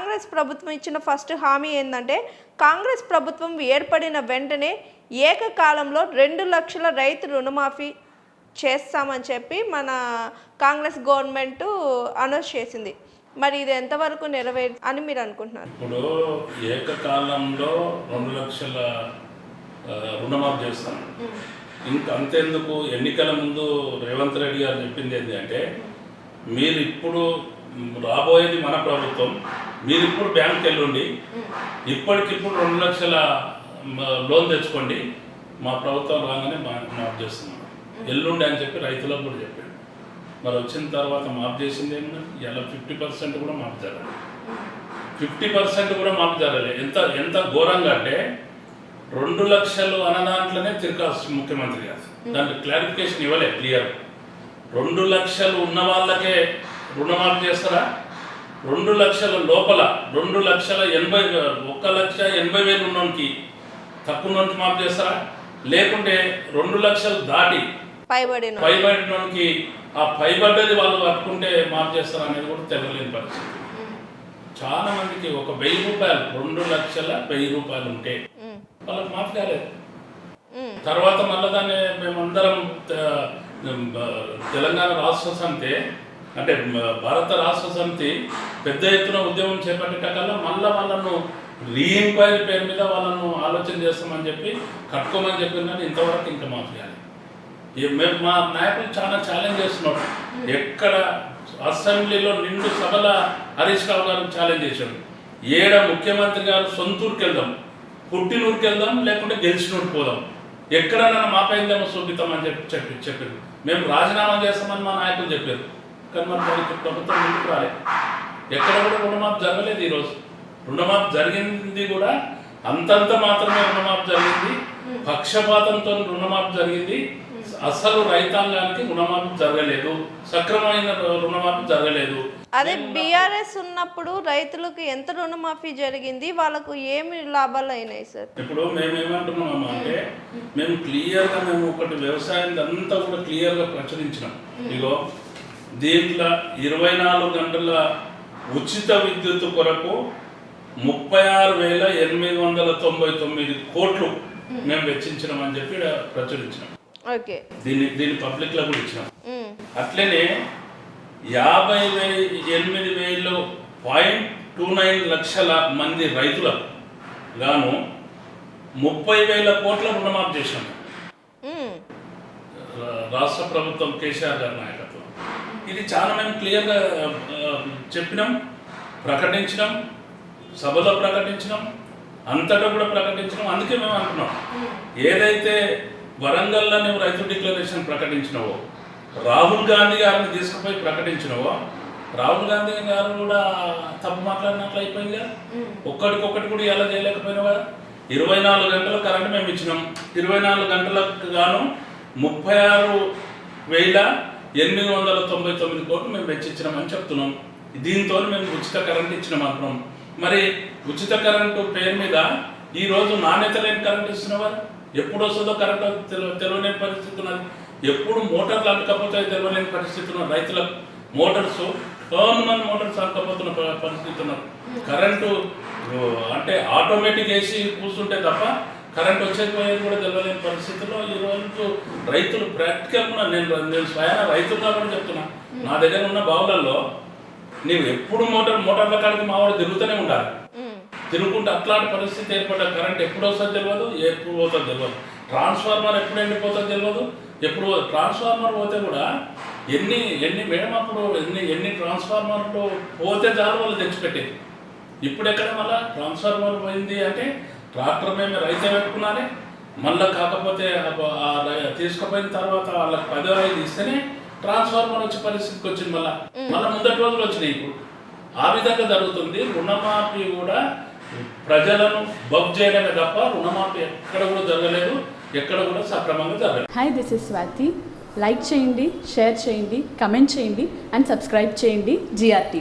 కాంగ్రెస్ ప్రభుత్వం ఇచ్చిన ఫస్ట్ హామీ ఏంటంటే కాంగ్రెస్ ప్రభుత్వం ఏర్పడిన వెంటనే ఏకకాలంలో 2 లక్షల రైతు రుణమాఫీ చేస్తామని చెప్పి మన కాంగ్రెస్ గవర్నమెంట్ అనౌన్స్ చేసింది. మరి ఇది ఎంతవరకు నెరవేరు అని మీరు అనుకుంటున్నారు? ఇప్పుడు ఏకకాలంలో 2 లక్షల రుణమాఫీ చేస్తాం. ఇంకా అంతేందుకు ఎన్నికల ముందు రేవంత్ రెడ్డి గారు చెప్పింది ఏంటి అంటే, మీరు ఇప్పుడు రాబోయేది మన ప్రభుత్వం, మీరు ఇప్పుడు బ్యాంక్కి వెళ్ళండి, ఇప్పటికిప్పుడు 2 లక్షల లోన్ తెచ్చుకోండి, మా ప్రభుత్వం రాగానే మాఫ్ చేస్తున్నాం ఎల్లుండి అని చెప్పి రైతులకు కూడా చెప్పాడు. మరి వచ్చిన తర్వాత మాఫ్ చేసింది ఏమన్నా? ఇలా 50% కూడా మాఫ్ జరగలేదు. 50% కూడా మాఫ్ జరగలేదు. ఎంత ఘోరంగా అంటే 2 లక్షలు అనదాంట్లోనే తిరగాల్సి ముఖ్యమంత్రి గారు దానికి క్లారిఫికేషన్ ఇవ్వలేదు క్లియర్. 2 లక్షలు ఉన్న వాళ్ళకే రుణమాఫీ చేస్తారా? 2 లక్షల లోపల 1,80,000 ఉన్నోనికి తక్కువకి మాఫీ చేస్తారా? లేకుంటే 2 లక్షలు దాటి పైబడినోనికి ఆ పైబడ్డది వాళ్ళు కట్టుకుంటే మాఫీ చేస్తారా అనేది కూడా తెలియలేని పరిస్థితి. చాలా మందికి ఒక 1,000 రూపాయలు 2 లక్షల 1,000 రూపాయలు ఉంటే వాళ్ళకి మాఫీ కాలేదు. తర్వాత మళ్ళీ దాన్ని మేమందరం తెలంగాణ రాష్ట్ర సమితి అంటే భారత రాష్ట్ర సమితి పెద్ద ఎత్తున ఉద్యమం చేపట్టేటకల్లా మళ్ళీ వాళ్ళను రీఎంక్వైరీ పేరు మీద వాళ్ళను ఆలోచన చేస్తామని చెప్పి కట్టుకోమని చెప్పింది. కానీ ఇంతవరకు ఇంకా మాఫీ కాలేదు. మేము మా నాయకులు చాలా ఛాలెంజ్ చేస్తున్నాడు. ఎక్కడ అసెంబ్లీలో నిండు సభల హరీష్ రావు గారు ఛాలెంజ్ చేశాడు. ఏడ ముఖ్యమంత్రి గారు సొంతూరుకి వెళ్దాం, పుట్టినూరుకి వెళ్దాం, లేకుంటే గెలిచినూరుకి పోదాం, ఎక్కడైనా మాపైందేమో చూపిస్తామని చెప్పారు. మేము రాజీనామా చేస్తామని మా నాయకులు చెప్పారు. కానీ మరి దానికి ప్రభుత్వం ముందుకు రాలేదు. ఎక్కడ కూడా రుణమాఫీ జరగలేదు. ఈరోజు రుణమాఫీ జరిగింది కూడా అంతంత మాత్రమే రుణమాఫీ జరిగింది. పక్షపాతంతో రుణమాఫీ జరిగింది. అసలు రైతాంగానికి రుణమాఫీ జరగలేదు, సక్రమమైన రుణమాఫీ జరగలేదు. అదే బీఆర్ఎస్ ఉన్నప్పుడు రైతులకు ఎంత రుణమాఫీ జరిగింది, వాళ్ళకు ఏమి లాభాలు అయినాయి సార్? ఇప్పుడు మేమేమంటున్నాము అంటే, మేము క్లియర్గా మేము ఒకటి వ్యవసాయం అంతా కూడా క్లియర్గా ప్రచురించినాం. ఇగో దీంట్లో 24 గంటల ఉచిత విద్యుత్ కొరకు 36,899 కోట్లు మేము వెచ్చించినామని చెప్పి ప్రచురించినాం. దీన్ని పబ్లిక్ లో కూడా ఇచ్చినాం. అట్లనే 58,029 లక్షల మంది రైతులకు గాను 30,000 కోట్ల రుణమాఫీ చేశాం రాష్ట్ర ప్రభుత్వం కేసీఆర్ గారి నాయకత్వం. ఇది చాలా మేము క్లియర్గా చెప్పినాం, ప్రకటించినాం, సభలో ప్రకటించినాం, అంతటా కూడా ప్రకటించినాం. అందుకే మేము అంటున్నాం, ఏదైతే వరంగల్లో నువ్వు రైతు డిక్లరేషన్ ప్రకటించినవో, రాహుల్ గాంధీ గారిని తీసుకుపోయి ప్రకటించినవో, రాహుల్ గాంధీ గారు కూడా తప్పు మాట్లాడినట్లు అయిపోయింది కదా. ఒక్కటికొక్కటి కూడా ఎలా చేయలేకపోయినా కదా. 24 గంటల కరెంట్ మేము ఇచ్చినాం. 24 గంటలకు గాను 36,899 కోట్లు మేము వెచ్చించినామని చెప్తున్నాం. దీంతో మేము ఉచిత కరెంట్ ఇచ్చినాం అంటున్నాం. మరి ఉచిత కరెంటు పేరు మీద ఈరోజు నాణ్యత లేని కరెంట్ ఇస్తున్నావా? ఎప్పుడు వస్తుందో కరెంట్ తెలియలేని పరిస్థితి ఉన్నది. ఎప్పుడు మోటార్లు అడకపోతే తెలియలేని పరిస్థితి ఉన్నది. రైతులకు మోటార్స్ గవర్నమెంట్ మోటార్స్ అడకపోతున్న పరిస్థితి ఉన్నది. కరెంటు అంటే ఆటోమేటిక్ వేసి కూర్చుంటే తప్ప కరెంట్ వచ్చేపోయేది కూడా తెలియలేని పరిస్థితిలో ఈరోజు రైతులు ప్రాక్టికల్గా నేను స్వయాన రైతులుగా కూడా చెప్తున్నా. నా దగ్గర ఉన్న బావులలో నీవు ఎప్పుడు మోటార్ల కాడికి మావాడు తిరుగుతూనే ఉండాలి. తిరుగుకుంటే అట్లాంటి పరిస్థితి ఏర్పడ్డ. కరెంట్ ఎప్పుడు వస్తుందో తెలియదు, ఎప్పుడు పోతుందో తెలియదు. ట్రాన్స్ఫార్మర్ ఎప్పుడు ఎండిపోతుందో తెలియదు, ఎప్పుడు ట్రాన్స్ఫార్మర్ పోతే కూడా ఎన్ని మేడం అప్పుడు ఎన్ని ట్రాన్స్ఫార్మర్లు పోతే చాలు వాళ్ళు తెచ్చిపెట్టేది. ఇప్పుడు ఎక్కడ మళ్ళీ ట్రాన్స్ఫార్మర్ పోయింది అంటే ట్రాక్టర్ మేము రైతే పెట్టుకున్నారే. మళ్ళీ కాకపోతే తీసుకుపోయిన తర్వాత వాళ్ళకి 10,000 ఇస్తేనే ట్రాన్స్ఫార్మర్ వచ్చే పరిస్థితికి వచ్చింది. మళ్ళీ ముందటి రోజులు వచ్చినాయి. ఇప్పుడు ఆ విధంగా జరుగుతుంది. రుణమాఫీ కూడా ప్రజలను బబ్ చేయడమే తప్ప రుణమాఫీ ఎక్కడ కూడా జరగలేదు, ఎక్కడ కూడా సక్రమంగా జరగలేదు. Hi, this is Swathi. Like చేయండి, షేర్ చేయండి, కమెంట్ చేయండి అండ్ సబ్స్క్రైబ్ చేయండి GRTV.